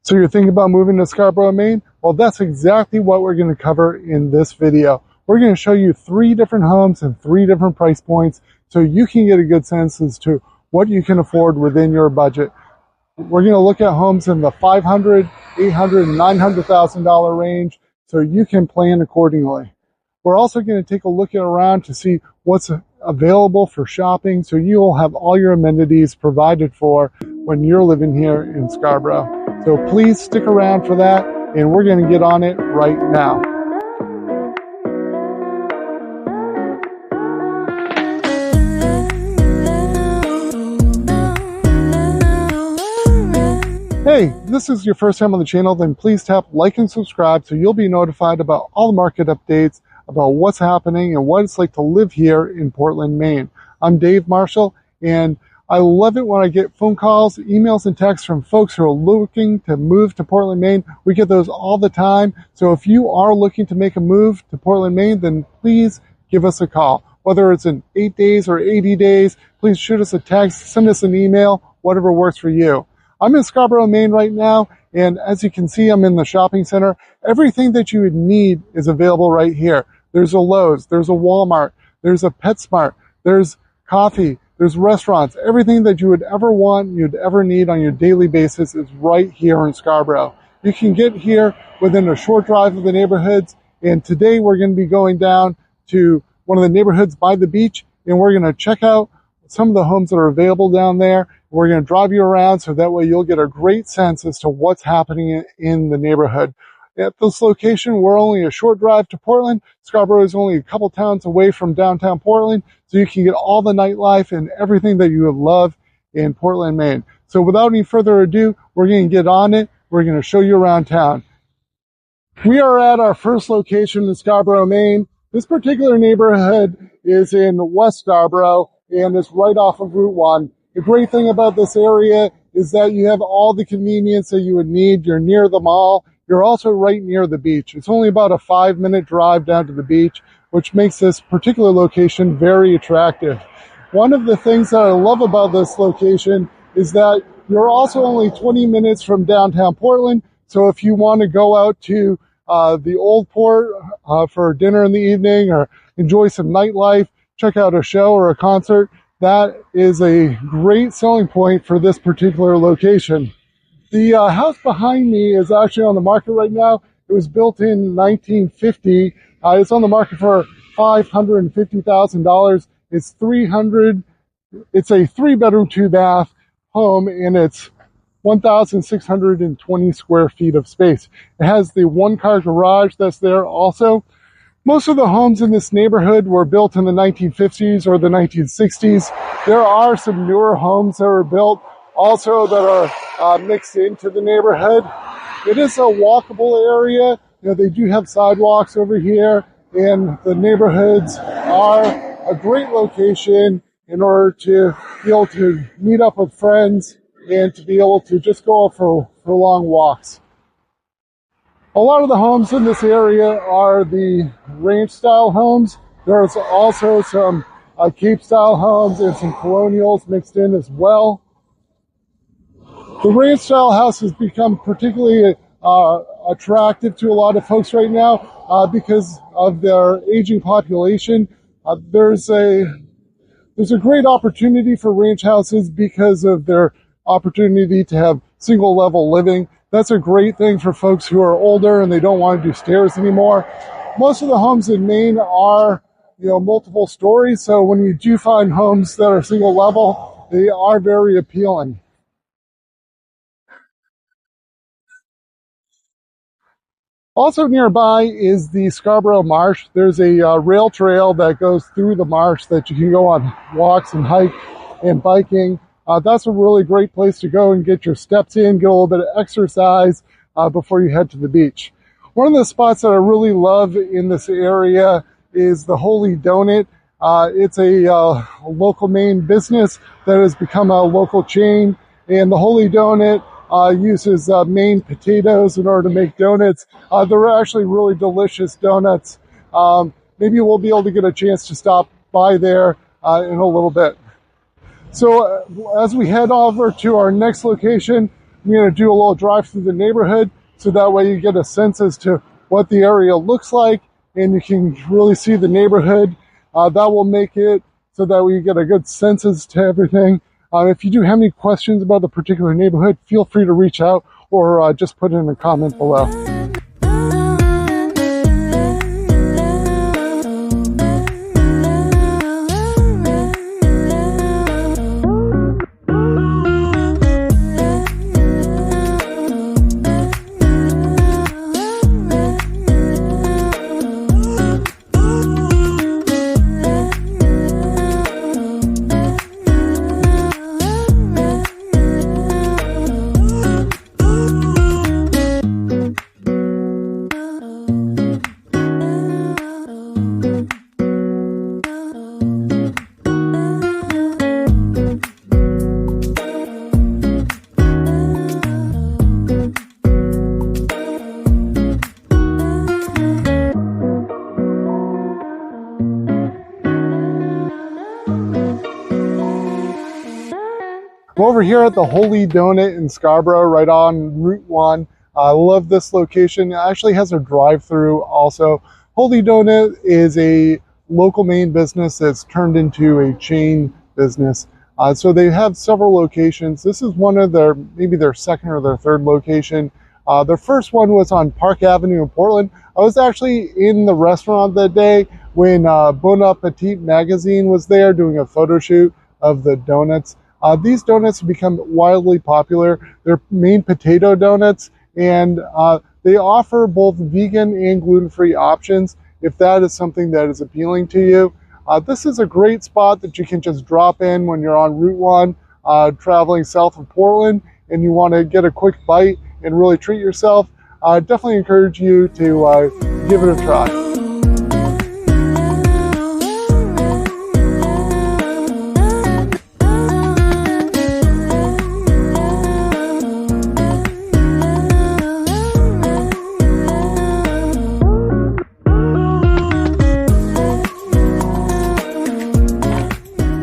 So you're thinking about moving to Scarborough, Maine? Well, that's exactly what we're going to cover in this video. We're going to show you 3 different homes and 3 different price points so you can get a good sense as to what you can afford within your budget. We're going to look at homes in the $500,000, $800,000, and $900,000 range so you can plan accordingly. We're also going to take a look around to see what's available for shopping so you'll have all your amenities provided for when you're living here in Scarborough. So please stick around for that, and we're going to get on it right now. Hey, if this is your first time on the channel, then please tap like and subscribe so you'll be notified about all the market updates, about what's happening and what it's like to live here in Portland, Maine. I'm Dave Marshall, and I love it when I get phone calls, emails, and texts from folks who are looking to move to Portland, Maine. We get those all the time. So if you are looking to make a move to Portland, Maine, then please give us a call. Whether it's in 8 days or 80 days, please shoot us a text, send us an email, whatever works for you. I'm in Scarborough, Maine right now, and as you can see, I'm in the shopping center. Everything that you would need is available right here. There's a Lowe's, there's a Walmart, there's a PetSmart, there's coffee, there's restaurants. Everything that you would ever want, you'd ever need on your daily basis is right here in Scarborough. You can get here within a short drive of the neighborhoods, and today we're going to be going down to one of the neighborhoods by the beach, and we're going to check out some of the homes that are available down there. We're going to drive you around so that way you'll get a great sense as to what's happening in the neighborhood. At this location, we're only a short drive to Portland. Scarborough is only a couple towns away from downtown Portland, so you can get all the nightlife and everything that you would love in Portland, Maine. So without any further ado, we're going to get on it. We're going to show you around town. We are at our first location in Scarborough, Maine. This particular neighborhood is in West Scarborough, and it's right off of Route 1. The great thing about this area is that you have all the convenience that you would need. You're near the mall. You're also right near the beach. It's only about a 5-minute drive down to the beach, which makes this particular location very attractive. One of the things that I love about this location is that you're also only 20 minutes from downtown Portland. So if you want to go out to the Old Port for dinner in the evening or enjoy some nightlife, check out a show or a concert, that is a great selling point for this particular location. The house behind me is actually on the market right now. It was built in 1950. It's on the market for $550,000. It's a 3-bedroom, 2-bath home, and it's 1,620 square feet of space. It has the 1-car garage that's there also. Most of the homes in this neighborhood were built in the 1950s or the 1960s. There are some newer homes that were built also that are mixed into the neighborhood. It is a walkable area. You know, they do have sidewalks over here, and the neighborhoods are a great location in order to be able to meet up with friends and to be able to just go out for long walks. A lot of the homes in this area are the ranch-style homes. There's also some Cape-style homes and some Colonials mixed in as well. The ranch-style house has become particularly attractive to a lot of folks right now because of their aging population. There's a great opportunity for ranch houses because of their opportunity to have single-level living. That's a great thing for folks who are older and they don't want to do stairs anymore. Most of the homes in Maine are, multiple stories. So when you do find homes that are single level, they are very appealing. Also nearby is the Scarborough Marsh. There's a rail trail that goes through the marsh that you can go on walks and hike and biking. That's a really great place to go and get your steps in, get a little bit of exercise before you head to the beach. One of the spots that I really love in this area is the Holy Donut. It's a local Maine business that has become a local chain, and the Holy Donut uses Maine potatoes in order to make donuts. They're actually really delicious donuts. Maybe we'll be able to get a chance to stop by there in a little bit. So as we head over to our next location, I'm going to do a little drive through the neighborhood so that way you get a sense as to what the area looks like and you can really see the neighborhood. That will make it so that we get a good sense as to everything. If you do have any questions about the particular neighborhood, feel free to reach out or just put in a comment below. I'm over here at the Holy Donut in Scarborough, right on Route 1. I love this location. It actually has a drive-through also. Holy Donut is a local Maine business that's turned into a chain business. So they have several locations. This is one of their, maybe their second or their third location. Their first one was on Park Avenue in Portland. I was actually in the restaurant that day when Bon Appetit magazine was there doing a photo shoot of the donuts. These donuts have become wildly popular. They're Maine potato donuts, and they offer both vegan and gluten-free options if that is something that is appealing to you. This is a great spot that you can just drop in when you're on Route 1 traveling south of Portland and you want to get a quick bite and really treat yourself. I definitely encourage you to give it a try.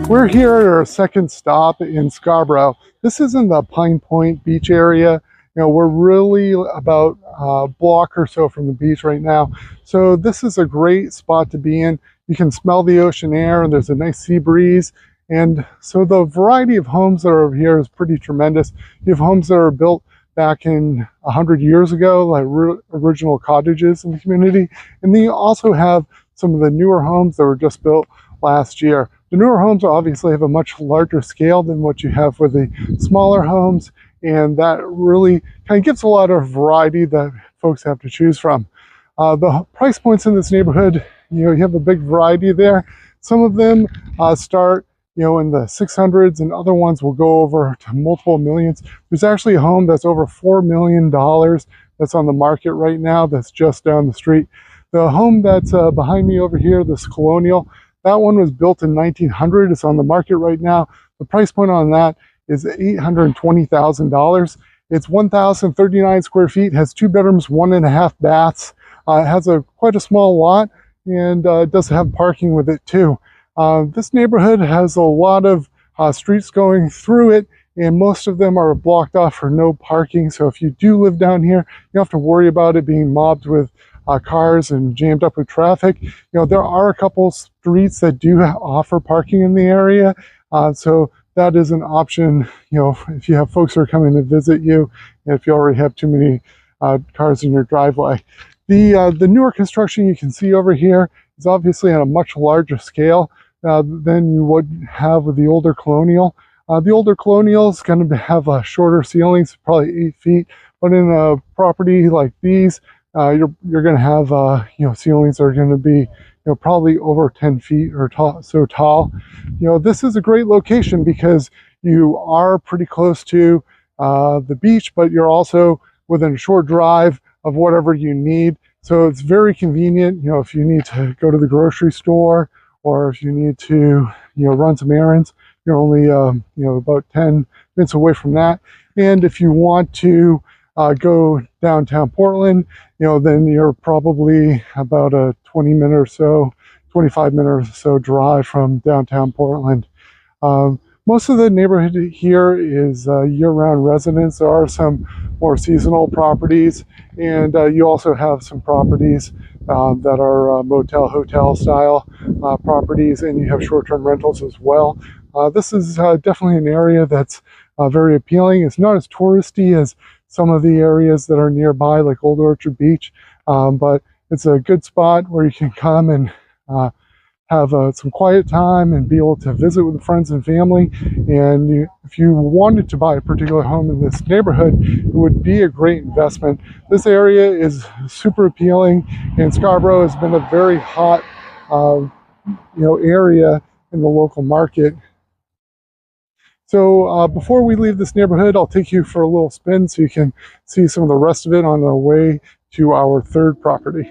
We're here at our second stop in Scarborough. This is in the Pine Point beach area. You know, we're really about a block or so from the beach right now. So this is a great spot to be in. You can smell the ocean air and there's a nice sea breeze. And so the variety of homes that are over here is pretty tremendous. You have homes that are built back in 100 years ago, like original cottages in the community. And then you also have some of the newer homes that were just built last year. The newer homes obviously have a much larger scale than what you have with the smaller homes, and that really kind of gives a lot of variety that folks have to choose from. The price points in this neighborhood, you know, you have a big variety there. Some of them start, you know, in the 600s, and other ones will go over to multiple millions. There's actually a home that's over $4 million that's on the market right now that's just down the street. The home that's behind me over here, this Colonial, that one was built in 1900. It's on the market right now. The price point on that is $820,000. It's 1,039 square feet, has 2 bedrooms, 1.5 baths. It has quite a small lot, and it does have parking with it too. This neighborhood has a lot of streets going through it, and most of them are blocked off for no parking. So if you do live down here, you don't have to worry about it being mobbed with cars and jammed up with traffic. You know, there are a couple streets that do offer parking in the area, so that is an option, you know, if you have folks who are coming to visit you, if you already have too many cars in your driveway. The newer construction you can see over here is obviously on a much larger scale than you would have with the older Colonial. The older Colonial is going to have shorter ceilings, probably 8 feet, but in a property like these, you're going to have you know, ceilings that are going to be, you know, probably over 10 feet or so tall. You know, this is a great location because you are pretty close to the beach, but you're also within a short drive of whatever you need. So it's very convenient. You know, if you need to go to the grocery store or if you need to, you know, run some errands, you're only you know, about 10 minutes away from that. And if you want to go downtown Portland, you know, then you're probably about a 20-minute or so, 25-minute or so drive from downtown Portland. Most of the neighborhood here is year-round residents. There are some more seasonal properties, and you also have some properties that are motel, hotel style properties, and you have short-term rentals as well. This is definitely an area that's very appealing. It's not as touristy as some of the areas that are nearby, like Old Orchard Beach, but it's a good spot where you can come and have some quiet time and be able to visit with friends and family. And if you wanted to buy a particular home in this neighborhood, it would be a great investment. This area is super appealing, and Scarborough has been a very hot area in the local market. So before we leave this neighborhood, I'll take you for a little spin so you can see some of the rest of it on the way to our third property.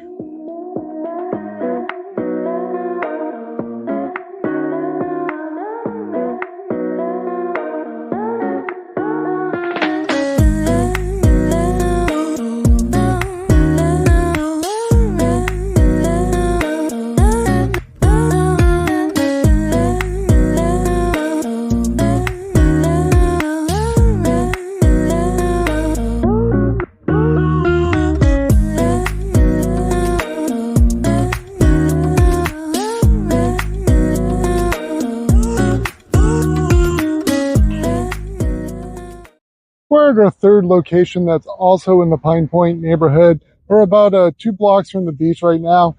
We're at our third location that's also in the Pine Point neighborhood. We're about 2 blocks from the beach right now.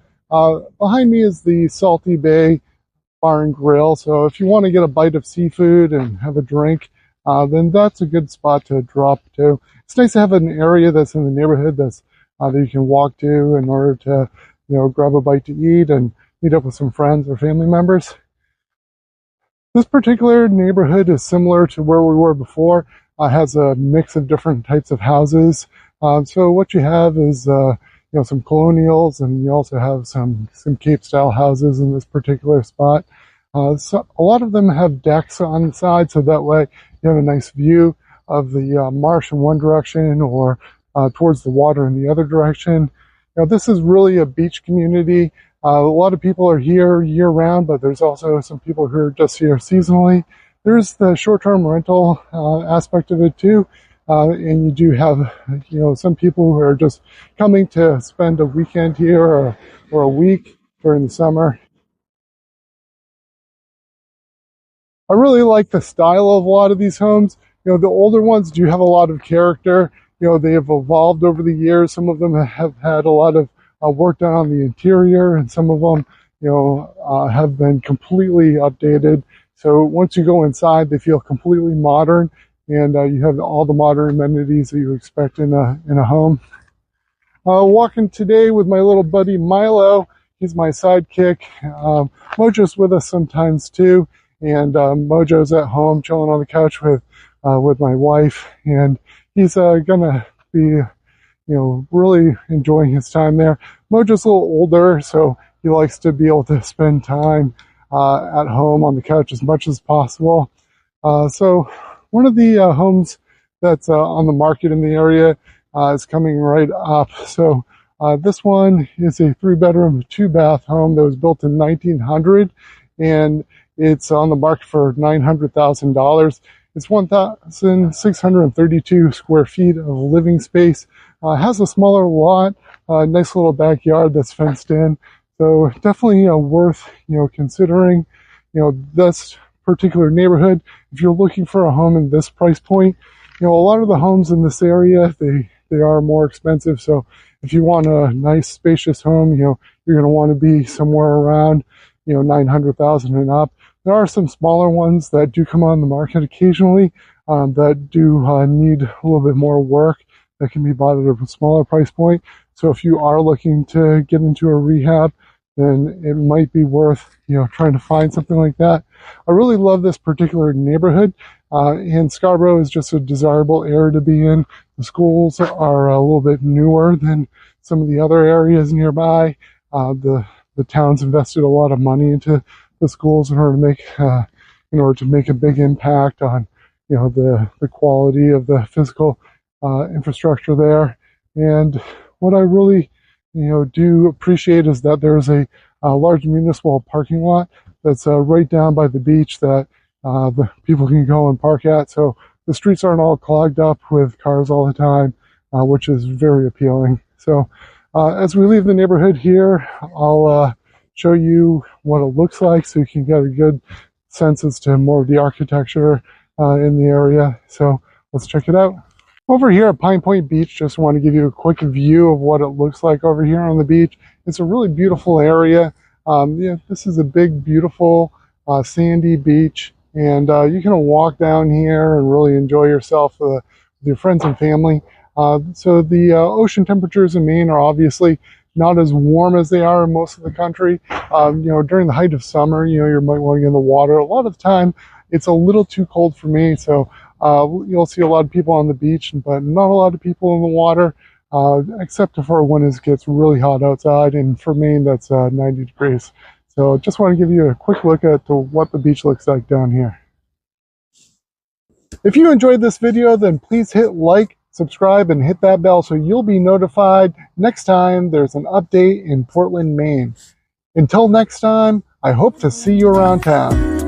Behind me is the Salty Bay Bar and Grill. So if you want to get a bite of seafood and have a drink, then that's a good spot to drop to. It's nice to have an area that's in the neighborhood that's that you can walk to in order to, grab a bite to eat and meet up with some friends or family members. This particular neighborhood is similar to where we were before. Has a mix of different types of houses. So what you have is some colonials, and you also have some Cape style houses in this particular spot. So a lot of them have decks on the side, so that way you have a nice view of the marsh in one direction or towards the water in the other direction. This is really a beach community. A lot of people are here year round, but there's also some people who are just here seasonally. There's the short-term rental aspect of it too, and you do have, some people who are just coming to spend a weekend here or a week during the summer. I really like the style of a lot of these homes. The older ones do have a lot of character. They have evolved over the years. Some of them have had a lot of work done on the interior, and some of them, have been completely updated. So once you go inside, they feel completely modern, and you have all the modern amenities that you expect in a home. Walking today with my little buddy Milo. He's my sidekick. Mojo's with us sometimes too, and Mojo's at home chilling on the couch with my wife, and he's gonna be really enjoying his time there. Mojo's a little older, so he likes to be able to spend time at home on the couch as much as possible. So one of the homes that's on the market in the area is coming right up. So this one is a 3-bedroom, 2-bath home that was built in 1900, and it's on the market for $900,000. It's 1,632 square feet of living space. Has a smaller lot, nice little backyard that's fenced in. So definitely worth considering this particular neighborhood. If you're looking for a home in this price point, a lot of the homes in this area they are more expensive. So if you want a nice spacious home, you're going to want to be somewhere around $900,000 and up. There are some smaller ones that do come on the market occasionally that do need a little bit more work that can be bought at a smaller price point. So if you are looking to get into a rehab, then it might be worth trying to find something like that. I really love this particular neighborhood, and Scarborough is just a desirable area to be in. The schools are a little bit newer than some of the other areas nearby. The town's invested a lot of money into the schools in order to make a big impact on the quality of the physical infrastructure there. And what I really do appreciate is that there's a large municipal parking lot that's right down by the beach that the people can go and park at. So the streets aren't all clogged up with cars all the time, which is very appealing. So as we leave the neighborhood here, I'll show you what it looks like so you can get a good sense as to more of the architecture in the area. So let's check it out. Over here at Pine Point Beach, just want to give you a quick view of what it looks like over here on the beach. It's a really beautiful area. Yeah, this is a big, beautiful, sandy beach, and you can walk down here and really enjoy yourself with your friends and family. So the ocean temperatures in Maine are obviously not as warm as they are in most of the country. During the height of summer, you might want to get in the water. A lot of the time, it's a little too cold for me, so you'll see a lot of people on the beach, but not a lot of people in the water, except for when it gets really hot outside. And for Maine, that's 90 degrees. So just want to give you a quick look at what the beach looks like down here. If you enjoyed this video, then please hit like, subscribe, and hit that bell so you'll be notified next time there's an update in Portland, Maine. Until next time, I hope to see you around town.